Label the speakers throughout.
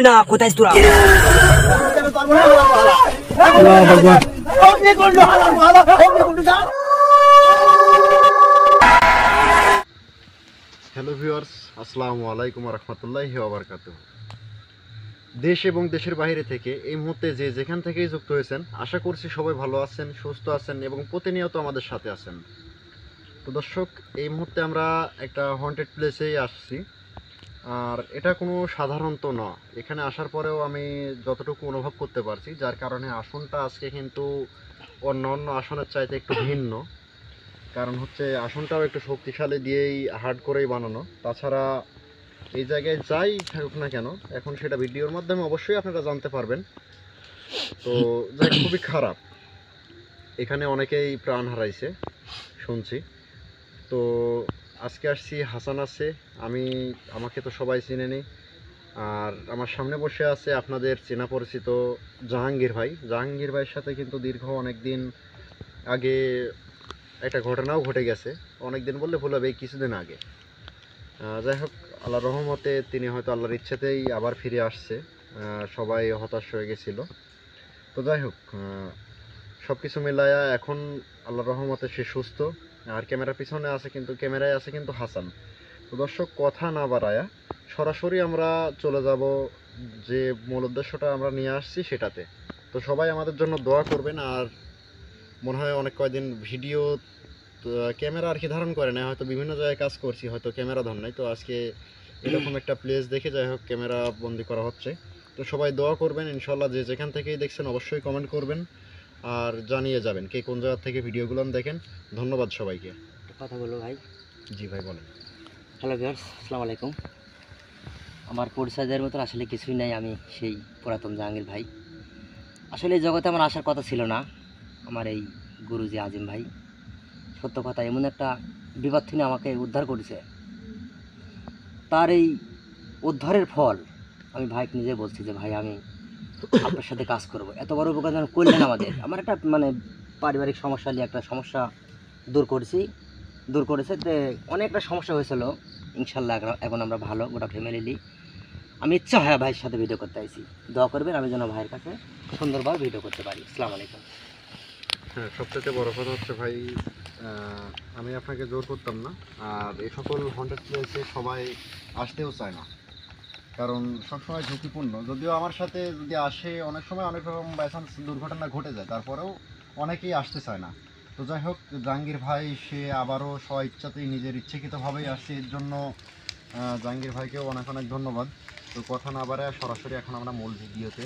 Speaker 1: করবি না, কোথায় তোরা?
Speaker 2: হ্যালো ভিউয়ার্স, আসসালামু আলাইকুম রহমতুল্লাহি ওয়া বারাকাতুহু। দেশ এবং দেশের বাইরে থেকে এই মুহূর্তে যে যেখান থেকেই যুক্ত হয়েছেন, আশা করছি সবাই ভালো আছেন, সুস্থ আছেন এবং প্রতিনিয়ত আমাদের সাথে আছেন। তো দর্শক, এই মুহূর্তে আমরা একটা হন্টেড প্লেসেই আসছি। আর এটা কোনো সাধারণত না। এখানে আসার পরেও আমি যতটুকু অনুভব করতে পারছি, যার কারণে আসনটা আজকে কিন্তু অন্য অন্য আসনের চাইতে একটু ভিন্ন। কারণ হচ্ছে আসনটাও একটু শক্তিশালী দিয়েই হার্ড করেই বানানো। তাছাড়া এই জায়গায় যাই থাকুক না কেন, এখন সেটা ভিডিওর মাধ্যমে অবশ্যই আপনারা জানতে পারবেন। তো যাই খুবই খারাপ, এখানে অনেকেই প্রাণ হারাইছে শুনছি। তো আজকে আসছি, হাসান আছে, আমাকে তো সবাই চিনে নি। আর আমার সামনে বসে আছে আপনাদের চেনা পরিচিত জাহাঙ্গীর ভাই। জাহাঙ্গীর ভাইয়ের সাথে কিন্তু দীর্ঘ অনেক দিন আগে একটা ঘটনাও ঘটে গেছে। অনেক দিন বললে ভুল হবে, এই কিছুদিন আগে। যাই হোক, আল্লাহর রহমতে তিনি হয়তো আল্লাহর ইচ্ছেতেই আবার ফিরে আসছে। সবাই হতাশ হয়ে গেছিল। তো যাই হোক, সব কিছু মিলায়া এখন আল্লাহর রহমতে সে সুস্থ। আর ক্যামেরার পিছনে আছে, কিন্তু ক্যামেরায় আছে কিন্তু হাসান। তো দর্শক, কথা না বাড়ায়া সরাসরি আমরা চলে যাব যে মূল উদ্দেশ্যটা আমরা নিয়ে আসছি সেটাতে। তো সবাই আমাদের জন্য দোয়া করবেন। আর মনে হয় অনেক কয়দিন ভিডিও ক্যামেরা আর কি ধারণ করে না, হয়তো বিভিন্ন জায়গায় কাজ করছি, হয়তো ক্যামেরা ধর নাই। তো আজকে এরকম একটা প্লেস দেখে যাই হোক ক্যামেরা বন্দি করা হচ্ছে। তো সবাই দোয়া করবেন ইনশাল্লাহ। যে যেখান থেকেই দেখছেন অবশ্যই কমেন্ট করবেন আর জানিয়ে যাবেন কে কোন জায়গা থেকে ভিডিওগুলো দেখেন। ধন্যবাদ সবাইকে।
Speaker 1: কথা বলো ভাই।
Speaker 2: জি ভাই, বলেন।
Speaker 1: হ্যালো ভিউয়ার্স, আসসালামু আলাইকুম। আমার পরিচয় দেওয়ার মতো আসলে কিছুই নাই, আমি সেই পুরাতন জাহাঙ্গীর ভাই। আসলে এই জগতে আমার আসার কথা ছিল না। আমার এই গুরুজি আজিম ভাই, সত্য কথা, এমন একটা বিপদ থেকে আমাকে উদ্ধার করেছে। তার এই উদ্ধারের ফল আমি ভাইকে নিজে বলছি যে ভাই, আমি আপনার সাথে কাজ করব। এত বড় উপকার যেন করলেন আমাদের। আমার একটা পারিবারিক সমস্যা নিয়ে একটা সমস্যা দূর করেছে। তো অনেকটা সমস্যা হয়েছিল, ইনশাল্লাহ এখন আমরা ভালো, গোটা ফ্যামিলি। আমি ইচ্ছা হয় ভাইয়ের সাথে ভিডিও করতে আইছি। দোয়া করবেন আমি যেন ভাইয়ের কাছে সুন্দরভাবে ভিডিও করতে পারি। আসসালামু আলাইকুম।
Speaker 2: হ্যাঁ, সবথেকে বড় কথা হচ্ছে ভাই, আমি আপনাকে জোর করতাম না। আর এই সকল হন্টেড প্লেসে সবাই আসতেও চায় না, কারণ সবসময় ঝুঁকিপূর্ণ। যদিও আমার সাথে যদি আসে, অনেক সময় অনেক রকম বাইচান্স দুর্ঘটনা ঘটে যায়, তারপরেও অনেকেই আসতে চায় না। তো যাই হোক, জাহাঙ্গীর ভাই সে আবারও স্ব ইচ্ছাতেই নিজের ইচ্ছাকৃতভাবেই আসছে। এর জন্য জাহাঙ্গীর ভাইকেও অনেক অনেক ধন্যবাদ। তো কথা না বাড়ায় সরাসরি এখন আমরা মূল ভিডিওতে,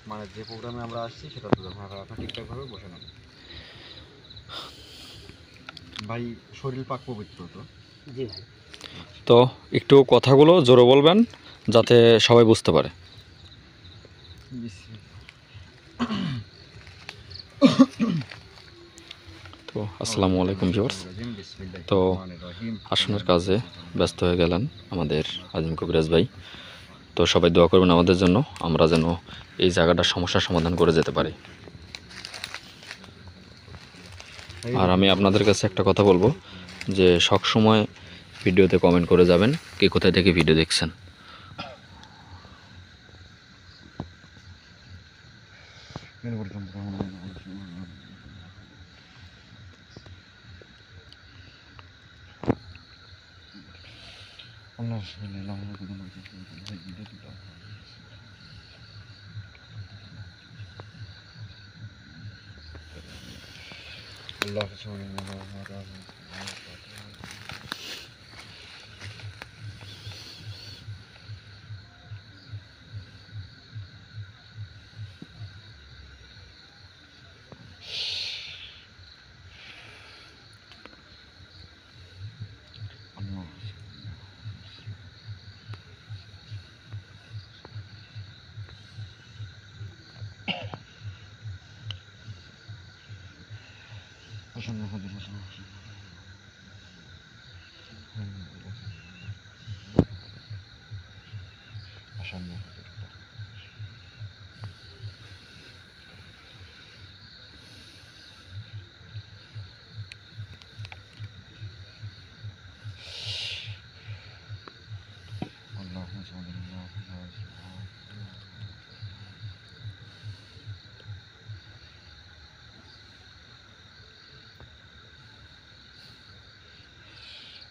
Speaker 2: মানে যে প্রোগ্রামে আমরা আসছি সেটাতে যখন আপনারা ঠিকঠাকভাবে বসে নেন। ভাই, শরীর পাক পবিত্র তো?
Speaker 1: জি ভাই।
Speaker 3: তো একটু কথাগুলো জোরে বলবেন যাতে সবাই বুঝতে পারে। তো আসসালামু আলাইকুম ভিউয়ার্স। তো আসনের কাজে ব্যস্ত হয়ে গেলেন আমাদের আজিম কবিরাজ ভাই। তো সবাই দোয়া করবেন আমাদের জন্য, আমরা যেন এই জায়গাটার সমস্যার সমাধান করে যেতে পারি। আর আমি আপনাদের কাছে একটা কথা বলবো যে সবসময় ভিডিওতে কমেন্ট করে যাবেন কে কোথায় থেকে ভিডিও দেখছেন।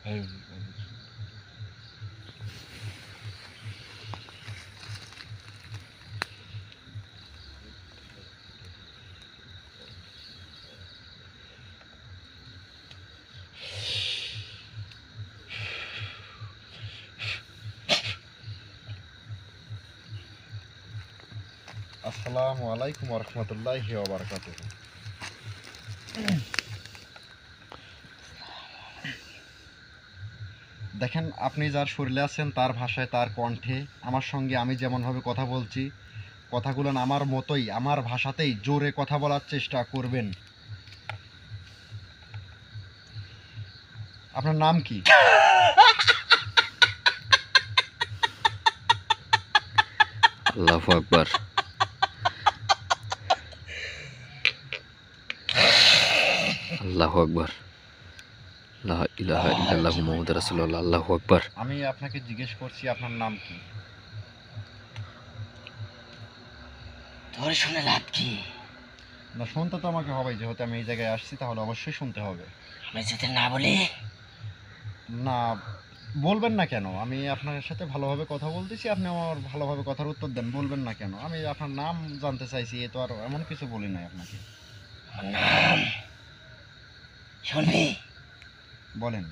Speaker 2: আসসালামু আলাইকুম ওয়া রাহমাতুল্লাহি ওয়া বারাকাতুহু। দেখেন, আপনি যার শরীরে আছেন তার ভাষায়, তার কণ্ঠে আমার সঙ্গে আমি যেমনভাবে কথা বলছি, কথাগুলো আমার মতোই, আমার ভাষাতেই জোরে কথা বলার চেষ্টা করবেন। আপনার নাম কি?
Speaker 3: আল্লাহু আকবার। আল্লাহু আকবার। লা ইলাহা ইল্লাল্লাহু মুহাম্মাদুর রাসূলুল্লাহ। আল্লাহু আকবার।
Speaker 2: আমি আপনাকে জিজ্ঞেস করছি আপনার নাম কি?
Speaker 1: তোর শুনে লাভ কি?
Speaker 2: না, শুনতে তো আমাকে হবেই, যেহেতু আমি এই জায়গায় আসছি তাহলে অবশ্যই শুনতে হবে।
Speaker 1: আমি যদি না বলি?
Speaker 2: না, বলবেন না কেন? আমি আপনার সাথে ভালোভাবে কথা বলতেছি, আপনি আমার ভালোভাবে কথার উত্তর দেন, বলবেন না কেন? আমি আপনার নাম জানতে চাইছি, এ তো আর এমন কিছু বলি নাই আপনাকে।
Speaker 1: আমার নাম শুনবি?
Speaker 2: বলেন।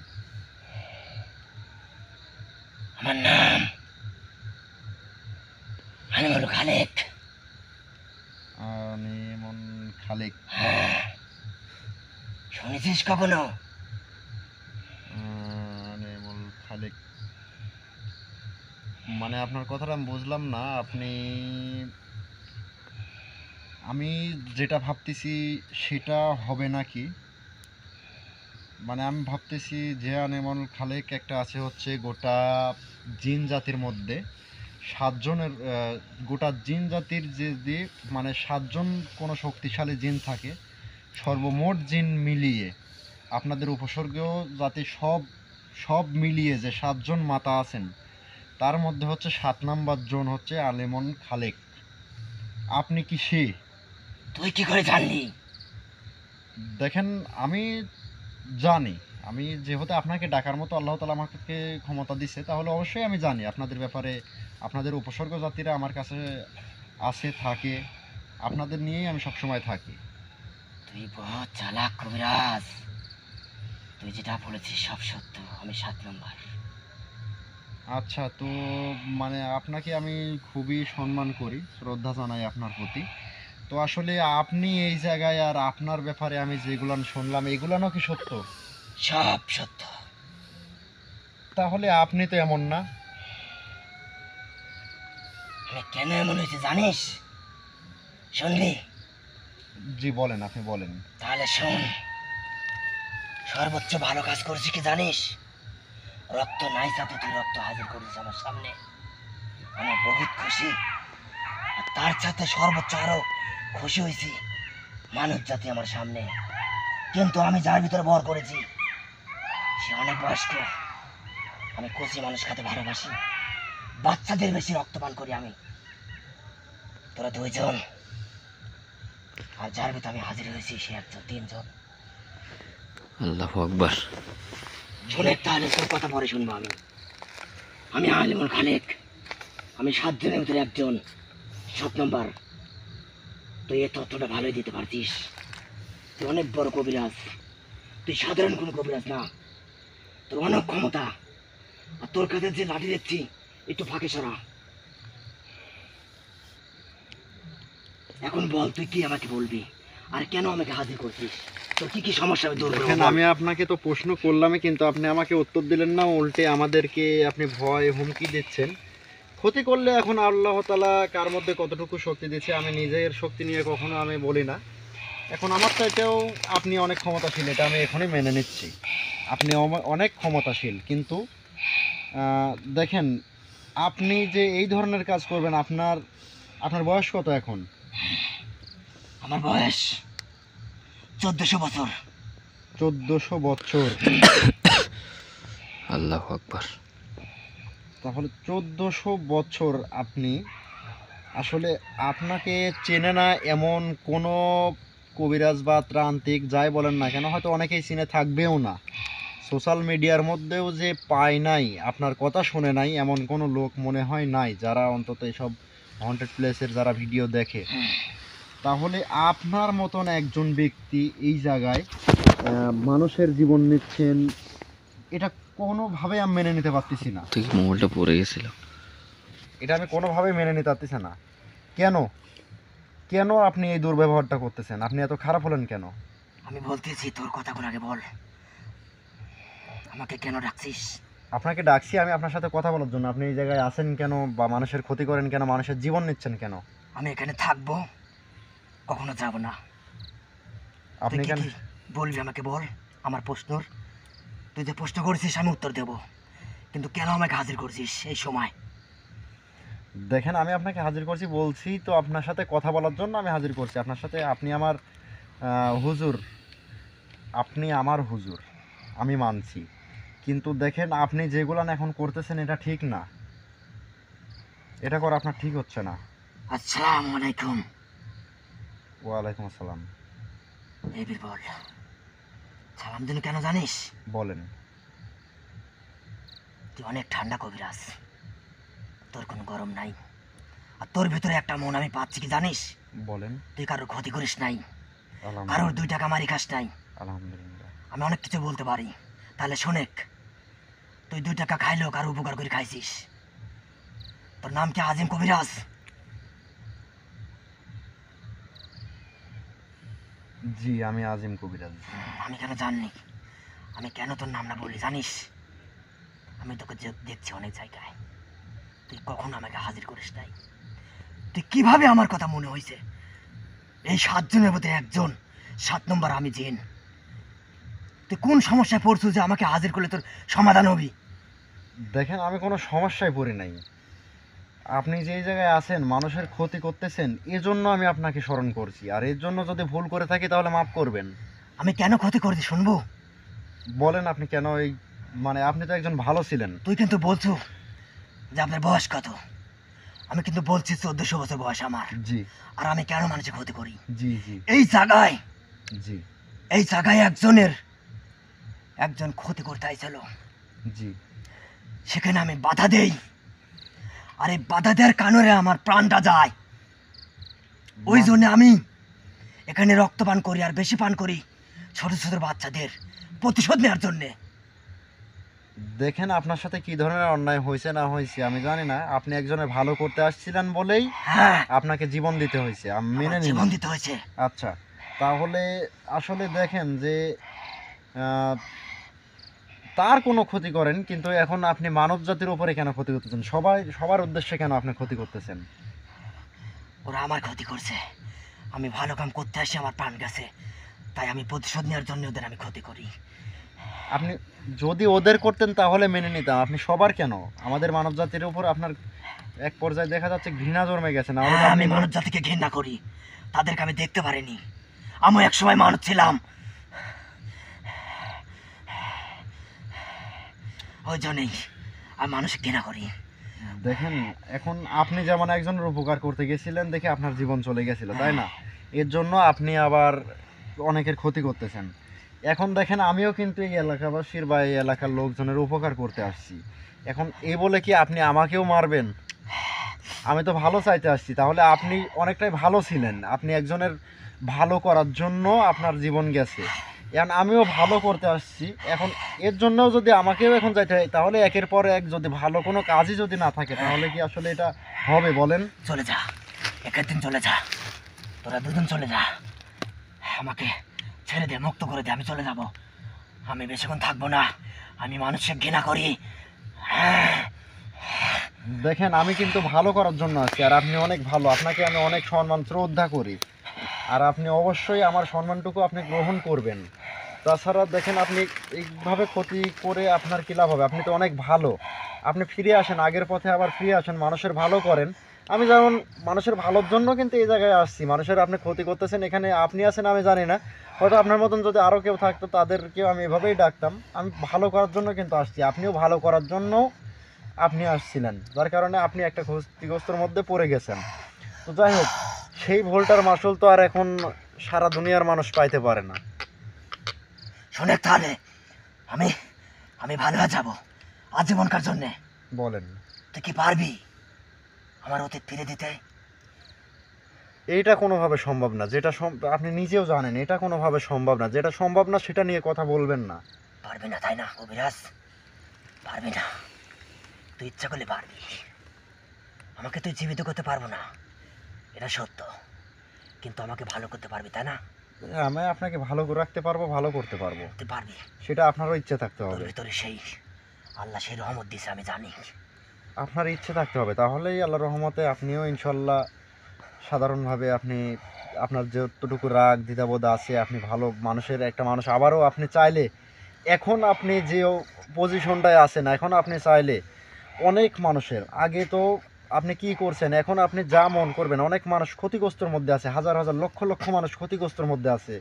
Speaker 1: আমার নাম আনিমুল খালেক।
Speaker 2: আনিমুল খালেক।
Speaker 1: হ্যাঁ, শুনেছিস কখনো?
Speaker 2: আনিমুল খালেক মানে আপনার কথাটা আমি বুঝলাম না। আমি যেটা ভাবতেছি সেটা হবে নাকি? মানে আমি ভাবতেছি যে আনিমুল খালেক একটা আছে হচ্ছে গোটা জিন জাতির মধ্যে সাতজনের, গোটা জিন জাতির যে মানে সাতজন কোনো শক্তিশালী জিন থাকে, সর্বমোট জিন মিলিয়ে আপনাদের উপসর্গীয় জাতি সব মিলিয়ে যে সাতজন মাতা আছেন, তার মধ্যে হচ্ছে 7 নাম্বার জন হচ্ছে আলিমুল খালেক। আপনি কি সে?
Speaker 1: তুই কি করে জানলি?
Speaker 2: দেখেন, আমি জানি, আমি যেহেতু আপনাকে ডাকার মতো আল্লাহ তাআলা আমাকে ক্ষমতা দিছে, তাহলে অবশ্যই আমি জানি আপনাদের ব্যাপারে। আপনাদের উপসর্গ জাতিরা আমার কাছে আছে, থাকে, আপনাদের নিয়েই আমি সবসময় থাকি।
Speaker 1: তুই বহুত চালাক কবিরাজ। তুই যেটা বলেছিস সব সত্য। আমি 7 নম্বর।
Speaker 2: আচ্ছা, তো মানে আপনাকে আমি খুবই সম্মান করি, শ্রদ্ধা জানাই আপনার প্রতি। তো আসলে আপনি এই জায়গায় আর আপনার ব্যাপারে আমি যেগুলান শুনলাম, এগুলানও কি সত্য?
Speaker 1: সব সত্য।
Speaker 2: তাহলে আপনি তো এমন না।
Speaker 1: আমি কেন এমন হয়েছে জানিস? শুনবি?
Speaker 2: জি বলেন, আপনি বলেন।
Speaker 1: তাহলে শোন। সর্বোচ্চ ভালো কাজ করেছি কি জানিস? রক্ত নাই সাথে তুই রক্ত হাজির করেছিস আমার সামনে। আমি বহুত খুশি। আর তার সাথে সর্বোচ্চ আরো খুশি হয়েছি মানব জাতি আমার সামনে। কিন্তু আমি যার ভিতরে ভর করেছি সে অনেক বয়স্ক। আমি কচি মানুষ খেতে ভালোবাসি, বাচ্চাদের বেশি রক্তপান করি আমি। তোরা 2 জন, আর যার ভিতরে আমি হাজির হয়েছি সে 1 জন, 3 জন।
Speaker 3: আল্লাহু আকবার।
Speaker 1: শুনে তাহলে তোর কথা পরে শুনবো। আমি আলিমুল খালেক। আমি 7 জনের ভিতরে 1 জন, 7 নম্বর। তুই এই তথ্যটা ভালোই দিতে পারছিস। তুই অনেক বড় কবিরাজ। তুই সাধারণ কোনো কবিরাজ না। তোর অনেক ক্ষমতা। আর তোর কাছে যে লাঠি দেখছি একটু ফাঁকে সরা। এখন বল, তুই কি আমাকে বলবি? আর কেন আমাকে হাজির করছিস? তোর কি কি সমস্যা আমি দূর করব?
Speaker 2: দেখেন, আমি আপনাকে তো প্রশ্ন করলামই, কিন্তু আপনি আমাকে উত্তর দিলেন না, উল্টে আমাদেরকে আপনি ভয় হুমকি দিচ্ছেন। ক্ষতি করলে এখন আল্লাহ তাআলা কার মধ্যে কতটুকু শক্তি দিচ্ছে, আমি নিজের শক্তি নিয়ে কখনো আমি বলি না। এখন আমার চাইতেও আপনি অনেক ক্ষমতাশীল, এটা আমি এখনই মেনে নিচ্ছি। আপনি অনেক ক্ষমতাশীল, কিন্তু দেখেন, আপনি যে এই ধরনের কাজ করবেন, আপনার বয়স কত এখন?
Speaker 1: আমার বয়স 1400 বছর।
Speaker 2: 1400 বছর?
Speaker 3: আল্লাহু আকবার।
Speaker 2: তাহলে 1400 বছর আপনি আসলে, আপনাকে চেনে না এমন কোনো কবিরাজ বা ত্রান্তিক যাই বলেন না কেন, হয়তো অনেকেই চিনে থাকবেও না, সোশ্যাল মিডিয়ার মধ্যেও যে পায় নাই, আপনার কথা শুনে নাই, এমন কোনো লোক মনে হয় নাই, যারা অন্তত এসব হন্টেড প্লেসের যারা ভিডিও দেখে। তাহলে আপনার মতন একজন ব্যক্তি এই জায়গায় মানুষের জীবন নিচ্ছেন, এটা কোনোভাবে আমি মেনে নিতে পারতেছি না।
Speaker 3: ঠিক মোবাইলটা পড়ে গেছিল।
Speaker 2: এটা আমি কোনোভাবে মেনে নিতে পারতেছি না। কেন কেন আপনি এই দুর্ব্যবহারটা করতেছেন? আপনি এত খারাপ হলেন কেন?
Speaker 1: আমি বলতেছি, তোর কথাগুলো আগে বল। আমাকে কেন ডাকছিস?
Speaker 2: আপনাকে ডাকছি আমি আপনার সাথে কথা বলার জন্য। আপনি এই জায়গায় আছেন কেন, বা মানুষের ক্ষতি করেন কেন, মানুষের জীবন নিচ্ছেন কেন?
Speaker 1: আমি এখানে থাকবো, কখনো যাব না।
Speaker 2: আপনি
Speaker 1: তুই
Speaker 2: কেন
Speaker 1: কি বলবি আমাকে বল। আমার প্রশ্নর তুই যে প্রশ্ন করেছিস আমি উত্তর দেব, কিন্তু কেন আমাকে হাজির করছিস এই সময়?
Speaker 2: দেখেন, আমি আপনাকে হাজির করছি বলছি তো, আপনার সাথে কথা বলার জন্য আমি হাজির করছি আপনার সাথে। আপনি আমার হুজুর, আপনি আমার হুজুর, আমি মানছি। কিন্তু দেখেন, আপনি যেগুলো এখন করতেছেন এটা ঠিক না, এটা করা আপনার ঠিক হচ্ছে না।
Speaker 1: আসসালামু আলাইকুম।
Speaker 2: ওয়ালাইকুম আসসালাম।
Speaker 1: এই বল, সালাম দিন কেন জানিস?
Speaker 2: বলেন।
Speaker 1: তুই অনেক ঠান্ডা কবিরাজ, তোর কোনো গরম নাই। আর তোর ভিতরে একটা মন আমি পাচ্ছি, কি জানিস?
Speaker 2: বলেন।
Speaker 1: তুই কারোর ক্ষতি করিস নাই, কারোর
Speaker 2: আলহামদুলিল্লাহ।
Speaker 1: 2 টাকা মারি খাস নাই।
Speaker 2: আলহামদুলিল্লাহ।
Speaker 1: আমি অনেক কিছু বলতে পারি, তাহলে শোনেক। তুই 2 টাকা খাইলেও কারো উপকার করে খাইছিস। তোর নাম কি আজিম কবিরাজ?
Speaker 2: জি, আমি আজিম কবিরাজ।
Speaker 1: আমি কেন জানি, আমি কেন তোর নাম না বলি জানিস? আমি তোকে দেখছি অনেক জায়গায়, তুই কখনো আমাকে হাজির করিস নাই। তুই কিভাবে আমার কথা মনে হয়েছে? এই 7 জনের মধ্যে একজন, 7 নম্বর আমি জিন। তুই কোন সমস্যায় পড়ছিস যে আমাকে হাজির করলে তোর সমাধান হবি?
Speaker 2: দেখেন, আমি কোনো সমস্যায় পড়ি নাই। আপনি যেই জায়গায় আছেন, মানুষের ক্ষতি করতেছেন, এজন্য আমি আপনাকে স্মরণ করছি। আর এর জন্য যদি ভুল করে থাকি তাহলে মাফ করবেন।
Speaker 1: আমি কেন ক্ষতি করছি শুনবো?
Speaker 2: বলেন আপনি কেন এই, মানে আপনি তো একজন ভালো ছিলেন।
Speaker 1: তুই কিন্তু বলছো যে আপনার বয়স কত, আমি কিন্তু বলছি 1400 বছর বয়স আমার।
Speaker 2: জি
Speaker 1: আর আমি কেন মানুষের ক্ষতি করি?
Speaker 2: জি জি
Speaker 1: এই জায়গায়
Speaker 2: জি
Speaker 1: এই জায়গায় একজন ক্ষতি করতে আইছিল,
Speaker 2: জি
Speaker 1: সেখানে আমি বাধা দেই। আর এই বাধা দেওয়ার কারণে আমার প্রাণটা যায়। ওই জন্য আমি এখানে রক্ত পান করি, আর বেশি পান করি ছোট ছোট বাচ্চাদের প্রতিশোধ নেওয়ার জন্যে।
Speaker 2: দেখেন, আপনার সাথে কি ধরনের অন্যায় হয়েছে না হয়েছে আমি জানি না। আপনি একজনের ভালো করতে আসছিলেন বলেই
Speaker 1: হ্যাঁ,
Speaker 2: আপনাকে জীবন দিতে হয়েছে, আমি মেনে
Speaker 1: আমার
Speaker 2: নিই।
Speaker 1: জীবন দিতে হয়েছে।
Speaker 2: আচ্ছা, তাহলে আসলে দেখেন যে আহ, তার কোনো ক্ষতি করেন, কিন্তু এখন আপনি মানব জাতির উপরে কেন ক্ষতি করতেছেন? সবার উদ্দেশ্যে কেন আপনি ক্ষতি করতেছেন?
Speaker 1: ওরা আমার ক্ষতি করছে, আমি ভালো কাম করতে আসি, আমার প্রাণ গেছে, তাই আমি প্রতিশোধ নেওয়ার জন্য ওদের আমি ক্ষতি করি।
Speaker 2: আপনি যদি ওদের করতেন তাহলে মেনে নিতাম, আপনি সবার কেন? আমাদের মানব জাতির উপর আপনার এক পর্যায়ে দেখা যাচ্ছে ঘৃণা জন্মে গেছে না?
Speaker 1: হ্যাঁ, আমি মানব জাতিকে ঘৃণা করি, তাদেরকে আমি দেখতে পারিনি। আমি এক সময় মানুষ ছিলাম, ওই জন্যই আমি মানুষকে ঘৃণা করি।
Speaker 2: দেখেন, এখন আপনি যেমন একজনের উপকার করতে গেছিলেন দেখে আপনার জীবন চলে গেছিল, তাই না? এর জন্য আপনি আবার অনেকের ক্ষতি করতেছেন। এখন দেখেন, আমিও কিন্তু এই এলাকাবাসীর বা এই এলাকার লোকজনের উপকার করতে আসছি। এখন এ বলে কি আপনি আমাকেও মারবেন? আমি তো ভালো চাইতে আসছি। তাহলে আপনি অনেকটাই ভালো ছিলেন, আপনি একজনের ভালো করার জন্য আপনার জীবন গেছে। এখন আমিও ভালো করতে আসছি, এখন এর জন্যও যদি আমাকেও এখন যাইতে হয়, তাহলে একের পর এক যদি ভালো কোনো কাজই যদি না থাকে তাহলে কি আসলে এটা হবে বলেন?
Speaker 1: চলে যা, একের দিন চলে যা, তোরা দুজন চলে যা, আমাকে ছেড়ে দে, মুক্ত করে দে, আমি চলে যাব। আমি বেশিক্ষণ থাকবো না, আমি মানুষকে ঘৃণা করি।
Speaker 2: দেখেন, আমি কিন্তু ভালো করার জন্য আছি, আর আপনি অনেক ভালো, আপনাকে আমি অনেক সম্মান শ্রদ্ধা করি, আর আপনি অবশ্যই আমার সম্মানটুকু আপনি গ্রহণ করবেন। তাছাড়া দেখেন, আপনি এইভাবে ক্ষতি করে আপনার কী লাভ হবে? আপনি তো অনেক ভালো, আপনি ফিরে আসেন আগের পথে, আবার ফিরে আসেন, মানুষের ভালো করেন। আমি যেমন মানুষের ভালোর জন্য কিন্তু এই জায়গায় আসছি, মানুষের আপনি ক্ষতি করতেছেন, এখানে আপনি আছেন আমি জানি না, হয়তো আপনার মতন যদি আরও কেউ থাকতো তাদেরকেও আমি এভাবেই ডাকতাম। আমি ভালো করার জন্য কিন্তু আসছি, আপনিও ভালো করার জন্য আপনি আসছিলেন, যার কারণে আপনি একটা ক্ষতিগ্রস্তর মধ্যে পড়ে গেছেন। তো যাই হোক, সেই ভুলটার মাসুল তো আর এখন সারা দুনিয়ার মানুষ পাইতে পারে না।
Speaker 1: শোনে তাহলে, আমি আমি ভালো হয়ে যাবো আজীবনকার জন্যে।
Speaker 2: বলেন,
Speaker 1: তুই কি পারবি আমার অতীত ফিরে দিতে?
Speaker 2: এইটা কোনোভাবে সম্ভব না, যেটা আপনি নিজেও জানেন এটা কোনোভাবে সম্ভব না। যেটা সম্ভব না সেটা নিয়ে কথা বলবেন না।
Speaker 1: পারবি না তাই না কবিরাজ? পারবি না? তুই ইচ্ছা করলে পারবি, আমাকে তুই জীবিত করতে পারবো না, এটা সত্য, কিন্তু আমাকে ভালো করতে পারবি তাই না?
Speaker 2: আমি আপনাকে ভালো করে রাখতে পারবো, ভালো করতে পারবো,
Speaker 1: তুই পারবি।
Speaker 2: সেটা আপনারও ইচ্ছে থাকতে
Speaker 1: তোর
Speaker 2: হবে।
Speaker 1: ভিতরে সেই আল্লাহ সেই রহমত দিছে আমি জানি।
Speaker 2: আপনার ইচ্ছে থাকতে হবে, তাহলেই আল্লাহ রহমতে আপনিও ইনশাল্লাহ সাধারণভাবে আপনি আপনার যতটুকু রাগ দ্বিধাবোধ আছে, আপনি ভালো মানুষের একটা মানুষ আবারও আপনি চাইলে, এখন আপনি যে পজিশনটায় আছেন, এখন আপনি চাইলে অনেক মানুষের আগে তো আপনি কি করছেন, এখন আপনি যা মন করবেন, অনেক মানুষ ক্ষতিগ্রস্তর মধ্যে আছে, হাজার হাজার লক্ষ লক্ষ মানুষ ক্ষতিগ্রস্তর মধ্যে আছে,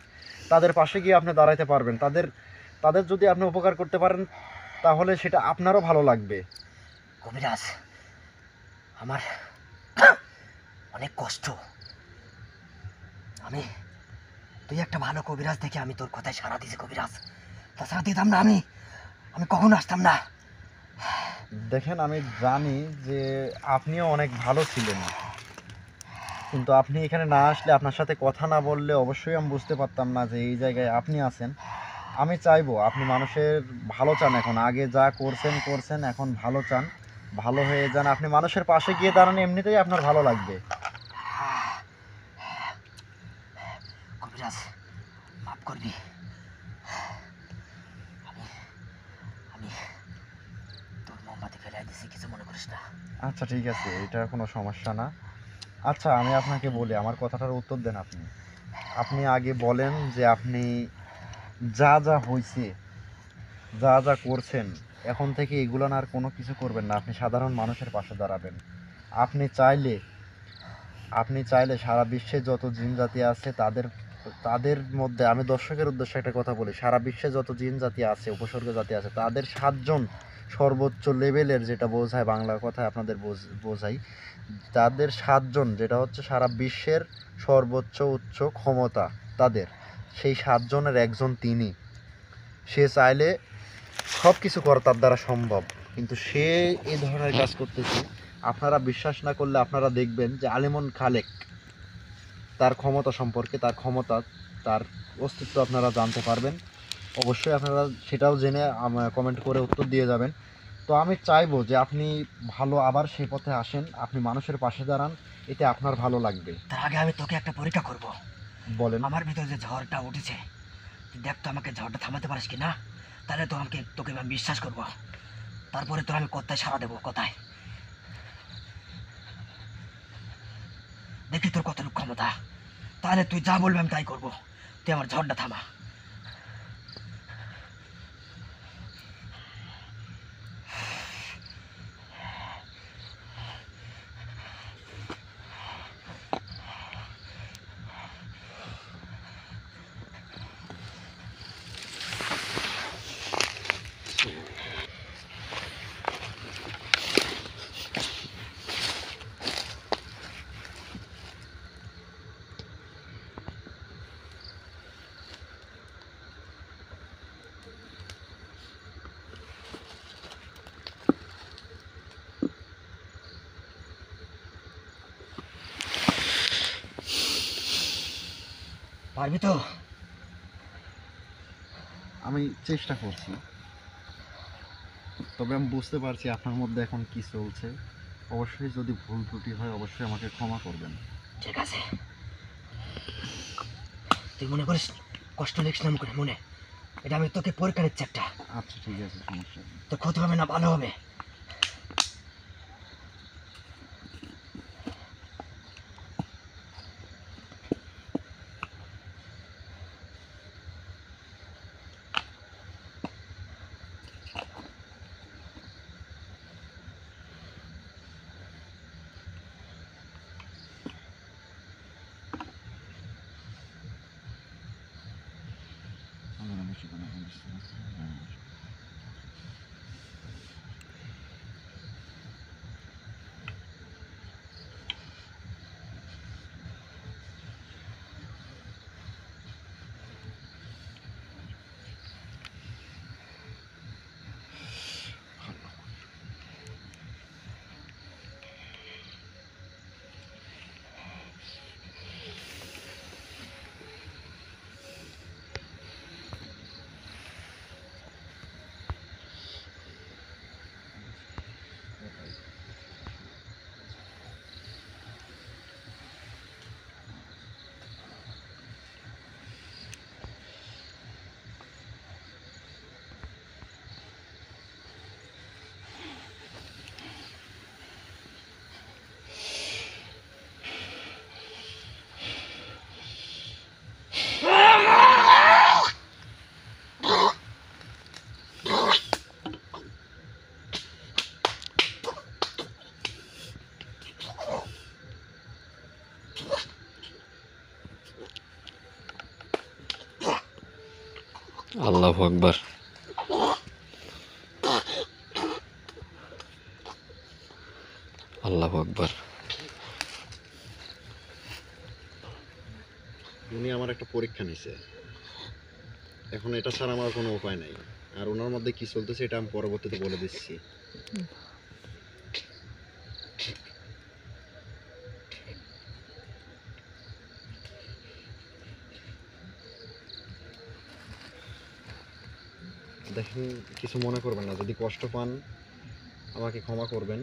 Speaker 2: তাদের পাশে গিয়ে আপনি দাঁড়াইতে পারবেন, তাদের তাদের যদি আপনি উপকার করতে পারেন তাহলে সেটা আপনারও ভালো লাগবে।
Speaker 1: কবিরাজ আমার অনেক কষ্ট, আমি তুই একটা ভালো কবিরাজ দেখে আমি তোর কথায় সাড়া দিয়েছি কবিরাজ, তাছাড়া দিতাম না আমি, আমি কখনো আসতাম না।
Speaker 2: দেখেন, আমি জানি যে আপনিও অনেক ভালো ছিলেন, কিন্তু আপনি এখানে না আসলে, আপনার সাথে কথা না বললে অবশ্যই আমি বুঝতে পারতাম না যে এই জায়গায় আপনি আছেন। আমি চাইবো আপনি মানুষের ভালো চান, এখন আগে যা করছেন এখন ভালো চান, ভালো হয়ে যান, আপনি মানুষের পাশে গিয়ে দাঁড়ান, এমনিতেই আপনার ভালো লাগবে।
Speaker 1: কবিরাজ মাফ করবি, আমি আমি তোর মোমবাতি ফেলাই দিছি, কিছু মনে করিস না।
Speaker 2: আচ্ছা ঠিক আছে, এটা কোনো সমস্যা না। আচ্ছা আমি আপনাকে বলি, আমার কথাটার উত্তর দেন। আপনি আপনি আগে বলেন যে আপনি যা যা হয়েছে, যা যা করছেন, এখন থেকে এগুলো না আর কোনো কিছু করবেন না, আপনি সাধারণ মানুষের পাশে দাঁড়াবেন। আপনি চাইলে আপনি চাইলে সারা বিশ্বে যত জিন জাতি আছে তাদের তাদের মধ্যে, আমি দর্শকের উদ্দেশ্যে একটা কথা বলি, সারা বিশ্বে যত জিন জাতি আছে, উপসর্গ জাতি আছে, তাদের 7জন সর্বোচ্চ লেভেলের, যেটা বোঝায় বাংলা কথায় আপনাদের বোঝাই, তাদের 7জন, যেটা হচ্ছে সারা বিশ্বের সর্বোচ্চ উচ্চ ক্ষমতা তাদের, সেই 7জনের একজন তিনি। সে চাইলে সব কিছু করা তার দ্বারা সম্ভব, কিন্তু সে এই ধরনের কাজ করতেছে। আপনারা বিশ্বাস না করলে আপনারা দেখবেন যে আলিমুল খালেক, তার ক্ষমতা সম্পর্কে, তার ক্ষমতা, তার অস্তিত্ব আপনারা জানতে পারবেন। অবশ্যই আপনারা সেটাও জেনে কমেন্ট করে উত্তর দিয়ে যাবেন। তো আমি চাইবো যে আপনি ভালো আবার সেই পথে আসেন, আপনি মানুষের পাশে দাঁড়ান, এতে আপনার ভালো লাগবে।
Speaker 1: তার আগে আমি তোকে একটা পরীক্ষা করব।
Speaker 2: বলেন।
Speaker 1: আমার ভিতরে যে ঝড়টা উঠেছে, তুই দেখ তো আমাকে ঝড়টা থামাতে পারিস কি না, তাহলে তো তোকে আমি বিশ্বাস করব, তারপরে তো আমি কথায় সাড়া দেবো, কথায় দেখি তোর কতটুকু ক্ষমতা, তাহলে তুই যা বলবি আমি তাই করবো, তুই আমার ঝড়টা থামা। পারবি তো?
Speaker 2: আমি চেষ্টা করছি, তবে আমি বুঝতে পারছি আপনার মধ্যে এখন কি চলছে। অবশ্যই যদি ভুল ত্রুটি হয় অবশ্যই আমাকে ক্ষমা করবেন।
Speaker 1: ঠিক আছে, তুই মনে করিস কষ্ট লিখিস না মুখে, মনে, এটা আমি তোকে পরীক্ষা নিচ্ছি একটা,
Speaker 2: আচ্ছা ঠিক আছে, সমস্যা নেই।
Speaker 1: তোর ক্ষতি হবে না ভালো হবে।
Speaker 3: আল্লাহু আকবার। আল্লাহু আকবার।
Speaker 2: উনি আমার একটা পরীক্ষা নিছে, এখন এটা ছাড়া আমার কোনো উপায় নাই। আর ওনার মধ্যে কি চলতেছে এটা আমি পরবর্তীতে বলে দিচ্ছি। দেখেন, কিছু মনে করবেন না, যদি কষ্ট পান আমাকে ক্ষমা করবেন।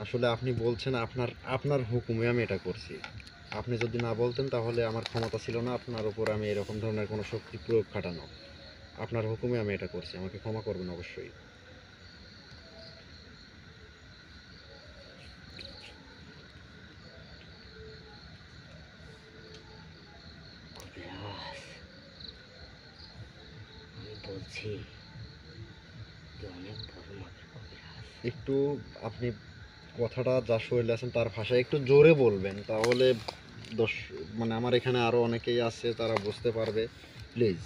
Speaker 2: আসলে আপনি বলছেন আপনার আপনার হুকুমে আমি এটা করছি। আপনি যদি না বলতেন তাহলে আমার ক্ষমতা ছিল না আপনার উপর আমি এরকম ধরনের কোনো শক্তি প্রয়োগ খাটানো। আপনার হুকুমে আমি এটা করছি, আমাকে ক্ষমা করবেন অবশ্যই।
Speaker 1: কবিরাজ, আমি বলছি তুই অনেক বড় মাপের কবিরাজ।
Speaker 2: একটু আপনি কথাটা যা শরীরে আছেন তার ভাষায় একটু জোরে বলবেন, তাহলে দশ মানে আমার এখানে আরো অনেকেই আছে তারা বুঝতে পারবে, প্লিজ।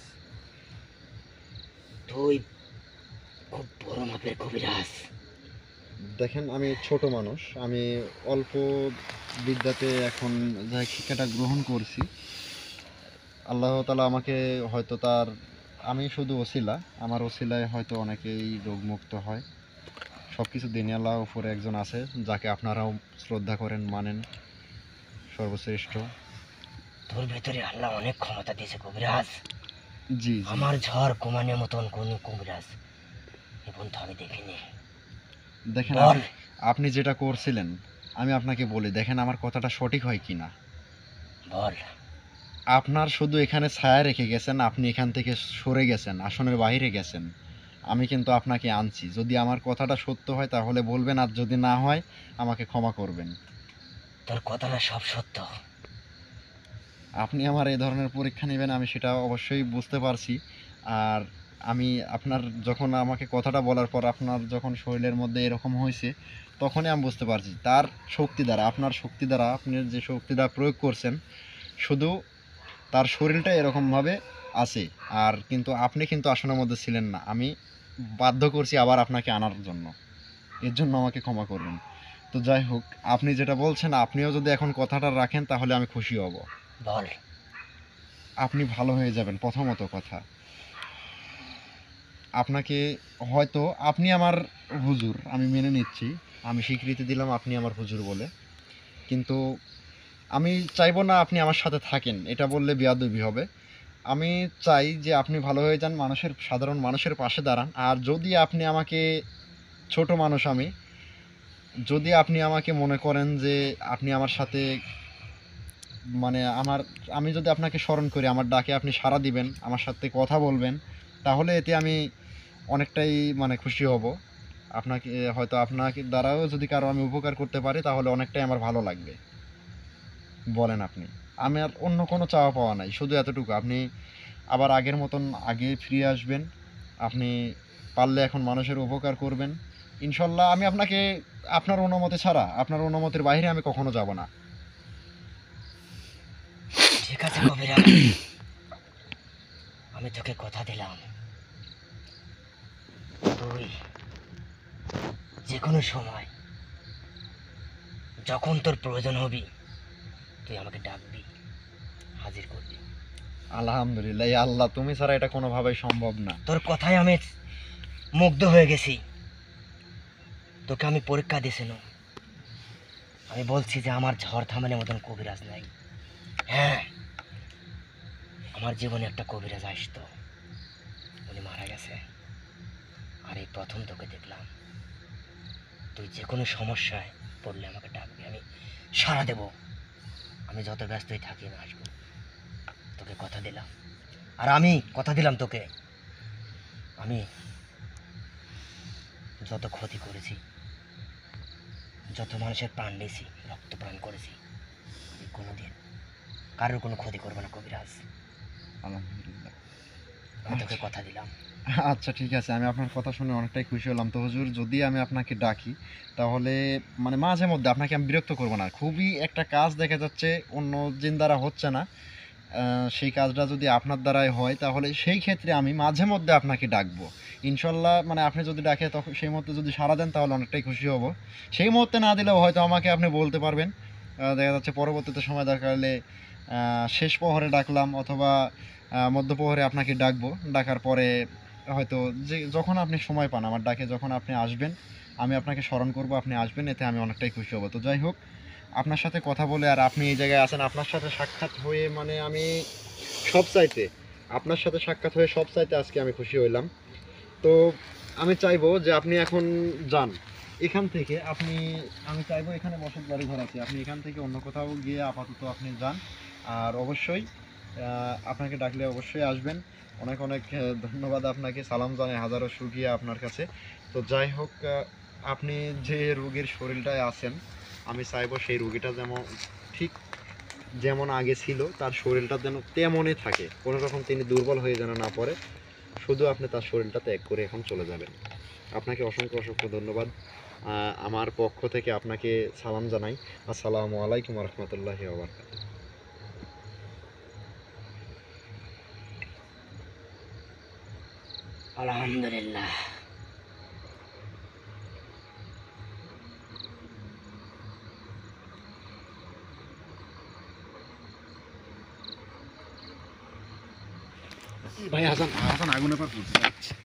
Speaker 1: তুই খুব বড় মাপের কবিরাজ।
Speaker 2: দেখেন, আমি ছোট মানুষ, আমি অল্প বিদ্যাতে এখন যা শিক্ষাটা গ্রহণ করছি, আল্লাহ তাআলা আমাকে হয়তো তার, আমি শুধু ওসিলা, আমার ওসিলায় হয়তো অনেকেই রোগমুক্ত হয়। সব কিছু দিনে আল্লাহ উপরে একজন আছে যাকে আপনারাও শ্রদ্ধা করেন, মানেন, সর্বশ্রেষ্ঠ।
Speaker 1: তোর ভেতরে আল্লাহ অনেক ক্ষমতা দিয়েছে কবিরাজ।
Speaker 2: জি জি।
Speaker 1: আমার ঝড় কমানোর মতন কোন কবিরাজ এখন তো আমি দেখিনি।
Speaker 2: দেখেন,
Speaker 1: বল।
Speaker 2: আপনি যেটা করছিলেন আমি আপনাকে বলি, দেখেন আমার কথাটা সঠিক হয় কিনা।
Speaker 1: বল।
Speaker 2: আপনার শুধু এখানে ছায়া রেখে গেছেন, আপনি এখান থেকে সরে গেছেন, আসনের বাইরে গেছেন। আমি কিন্তু আপনাকে আনছি, যদি আমার কথাটা সত্য হয় তাহলে বলবেন, আর যদি না হয় আমাকে ক্ষমা করবেন।
Speaker 1: তোর কথাটা সব সত্য।
Speaker 2: আপনি আমার এই ধরনের পরীক্ষা নেবেন আমি সেটা অবশ্যই বুঝতে পারছি। আর আমি আপনার যখন আমাকে কথাটা বলার পর আপনার যখন শরীরের মধ্যে এরকম হয়েছে, তখনই আমি বুঝতে পারছি তার শক্তি দ্বারা, আপনার শক্তি দ্বারা, আপনি যে শক্তিটা প্রয়োগ করছেন, শুধু তার শরীরটা এরকমভাবে আছে। আর কিন্তু আপনি কিন্তু আসনের মধ্যে ছিলেন না, আমি বাধ্য করছি আবার আপনাকে আনার জন্য। এর জন্য আমাকে ক্ষমা করবেন। তো যাই হোক, আপনি যেটা বলছেন আপনিও যদি এখন কথাটা রাখেন তাহলে আমি খুশি হব।
Speaker 1: বল।
Speaker 2: আপনি ভালো হয়ে যাবেন, প্রথমত কথা। আপনাকে হয়তো, আপনি আমার হুজুর আমি মেনে নিচ্ছি, আমি স্বীকৃতি দিলাম আপনি আমার হুজুর বলে, কিন্তু আমি চাইবো না আপনি আমার সাথে থাকেন, এটা বললে বেয়াদবি হবে। আমি চাই যে আপনি ভালো হয়ে যান, মানুষের, সাধারণ মানুষের পাশে দাঁড়ান। আর যদি আপনি আমাকে, ছোট মানুষ আমি, যদি আপনি আমাকে মনে করেন যে আপনি আমার সাথে, মানে আমার, আমি যদি আপনাকে স্মরণ করি, আমার ডাকে আপনি সাড়া দিবেন, আমার সাথে কথা বলবেন, তাহলে এতে আমি অনেকটাই মানে খুশি হব। আপনাকে হয়তো আপনাকে দ্বারাও যদি কারো আমি উপকার করতে পারি তাহলে অনেকটাই আমার ভালো লাগবে। বলেন আপনি, আমি আর অন্য কোনো চাওয়া পাওয়া নাই, শুধু এতটুকু, আপনি আবার আগের মতন আগে ফিরে আসবেন। আপনি পারলে এখন মানুষের উপকার করবেন ইনশাল্লাহ। আমি আপনাকে, আপনার অনুমতি ছাড়া, আপনার অনুমতির বাইরে আমি কখনো যাব না।
Speaker 1: ঠিক আছে কবিরাজ, আমি তোকে কথা দিলাম তুই যে কোনো সময় যখন তোর প্রয়োজন হবি তুই আমাকে ডাকবি, হাজির করবি।
Speaker 2: আলহামদুলিল্লাহ, এই আল্লাহ তুমি ছাড়া এটা কোনোভাবেই সম্ভব না।
Speaker 1: তোর কথায় আমি মুগ্ধ হয়ে গেছি। তোকে আমি পরীক্ষা দিয়েছিল, আমি বলছি যে আমার ঝড় থামানোর মতন কবিরাজ নাই। হ্যাঁ, আমার জীবনে একটা কবিরাজ আসতো, উনি মারা গেছে। আর এই প্রথম তোকে দেখলাম। তুই যে কোনো সমস্যায় পড়লে আমাকে ডাকবি, আমি সাড়া দেব। আমি যত ব্যস্তই থাকি আমি আসবো, তোকে কথা দিলাম। আর আমি কথা দিলাম তোকে, আমি যত ক্ষতি করেছি, যত মানুষের প্রাণ নিয়েছি, রক্ত প্রাণ করেছি, আমি কোনোদিন কারোর কোনো ক্ষতি করবো না কবিরাজ।
Speaker 2: আলহামদুলিল্লাহ।
Speaker 1: আমি তোকে কথা দিলাম।
Speaker 2: আচ্ছা ঠিক আছে, আমি আপনার কথা শুনে অনেকটাই খুশি হলাম। তো হুজুর, যদি আমি আপনাকে ডাকি তাহলে মানে মাঝে মধ্যে আপনাকে আমি বিরক্ত করব না, খুবই একটা কাজ দেখা যাচ্ছে অন্য জিন দ্বারা হচ্ছে না, সেই কাজটা যদি আপনার দ্বারাই হয় তাহলে সেই ক্ষেত্রে আমি মাঝে মধ্যে আপনাকে ডাকবো ইনশাল্লাহ। মানে আপনি যদি ডাকে তখন সেই মুহূর্তে যদি সাড়া দেন তাহলে অনেকটাই খুশি হব। সেই মুহূর্তে না দিলেও হয়তো আমাকে আপনি বলতে পারবেন, দেখা যাচ্ছে পরবর্তীতে সময় দরকার হলে শেষ প্রহরে ডাকলাম অথবা মধ্য প্রহরে আপনাকে ডাকবো। ডাকার পরে হয়তো যে যখন আপনি সময় পান আমার ডাকে যখন আপনি আসবেন আমি আপনাকে স্মরণ করব, আপনি আসবেন, এতে আমি অনেকটাই খুশি হব। তো যাই হোক, আপনার সাথে কথা বলে আর আপনি এই জায়গায় আছেন, আপনার সাথে সাক্ষাৎ হয়ে মানে আমি সব চাইতে আপনার সাথে সাক্ষাৎ হয়ে সব চাইতে আজকে আমি খুশি হইলাম। তো আমি চাইবো যে আপনি এখন যান এখান থেকে, আমি চাইবো এখানে বসত বাড়ি ঘর আছে, আপনি এখান থেকে অন্য কোথাও গিয়ে আপাতত আপনি যান। আর অবশ্যই আপনাকে ডাকলে অবশ্যই আসবেন। অনেক অনেক ধন্যবাদ আপনাকে, সালাম জানাই, হাজারো শুকরিয়া আপনার কাছে। তো যাই হোক, আপনি যে রোগীর শরীরটায় আছেন আমি চাইবো সেই রোগীটা যেমন ঠিক যেমন আগে ছিল তার শরীরটা যেন তেমনই থাকে, কোনো রকম তিনি দুর্বল হয়ে যেন না পড়ে। শুধু আপনি তার শরীরটা ত্যাগ করে এখন চলে যাবেন। আপনাকে অসংখ্য অসংখ্য ধন্যবাদ। আমার পক্ষ থেকে আপনাকে সালাম জানাই। আসসালামু আলাইকুম রহমতুল্লাহি ওয়া বারাকাতুহু।
Speaker 1: আলহামদুলিল্লাহ।
Speaker 2: ভাই হাসান, হাসান আগুনে পা